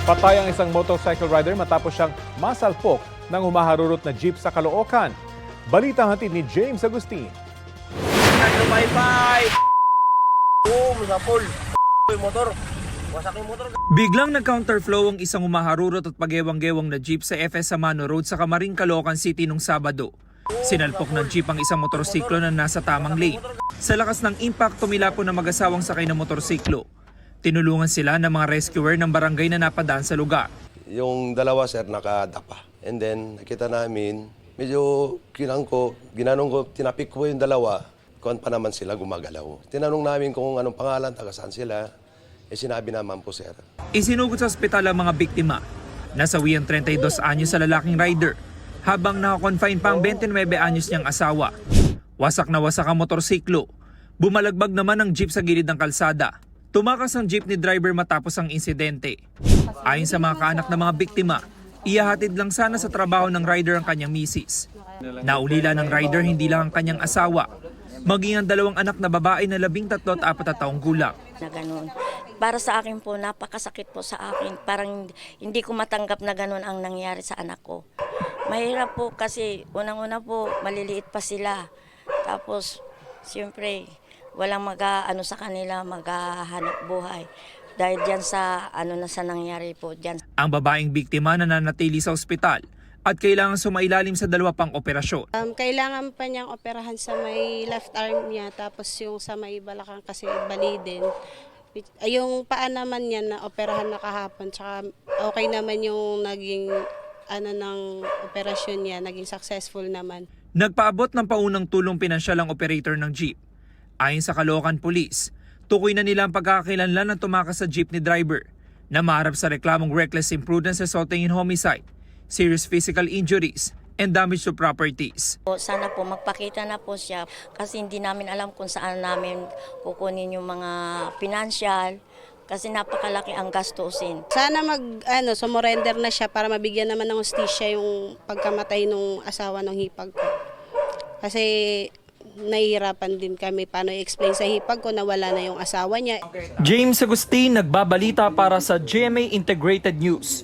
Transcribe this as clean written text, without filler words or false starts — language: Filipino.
Patay ang isang motorcycle rider matapos siyang masalpok ng humaharurot na jeep sa Caloocan. Balita hatid ni James Agustin. Biglang nag-counterflow ang isang humaharurot at pagewang-gewang na jeep sa FS Samano Road sa Camarin, Caloocan City nung Sabado. Sinalpok ng jeep ang isang motorsiklo na nasa tamang lane. Sa lakas ng impact, tumilapon na mag-asawang sakay ng motorsiklo. Tinulungan sila ng mga rescuer ng barangay na napadaan sa lugar. Yung dalawa, sir, nakadapa. And then, nakita namin, medyo ginanong ko, tinapik ko yung dalawa, kuwan pa naman sila gumagalaw. Tinanong namin kung anong pangalan, taga saan sila. Sinabi naman po, sir. Isinugod sa ospital ang mga biktima. Nasawi ang 32 anyos sa lalaking rider, habang nakakonfine pa ang 29 anyos niyang asawa. Wasak na wasak ang motorsiklo. Bumalagbag naman ang jeep sa gilid ng kalsada. Tumakas ang jeepney driver matapos ang insidente. Ayon sa mga kaanak ng mga biktima, ihahatid lang sana sa trabaho ng rider ang kanyang misis. Naulila ng rider hindi lang ang kanyang asawa, maging ang dalawang anak na babae na 13 at 4 taong gulang. Na ganun. Para sa akin po, napakasakit po sa akin. Parang hindi ko matanggap na ganun ang nangyari sa anak ko. Mahirap po kasi unang-una po, maliliit pa sila. Tapos, siyempre, walang sa kanila, maghahanap buhay. Dahil dyan sa sa nangyari po dyan. Ang babaeng biktima nananatili sa ospital at kailangan sumailalim sa 2 pang operasyon. Kailangan pa niyang operahan sa may left arm niya, tapos yung sa may balakang kasi bali din. Yung paa naman niya na operahan na kahapon, tsaka okay naman yung naging ng operasyon niya, naging successful naman. Nagpaabot ng paunang tulong pinansyal ang operator ng jeep. Ayon sa Caloocan Police, tukoy na nila ang pagkakakilanlan ng tumakas sa jeepney driver na maharap sa reklamong reckless imprudence, resulting in homicide, serious physical injuries, and damage to properties. Sana po magpakita na po siya kasi hindi namin alam kung saan namin kukunin yung mga financial kasi napakalaki ang gastusin. Sana sumurrender na siya para mabigyan naman ng hustisya yung pagkamatay ng asawa ng hipag ko. Kasi nahihirapan din kami paano i-explain sa hipag ko na wala na yung asawa niya. James Agustin, nagbabalita para sa GMA Integrated News.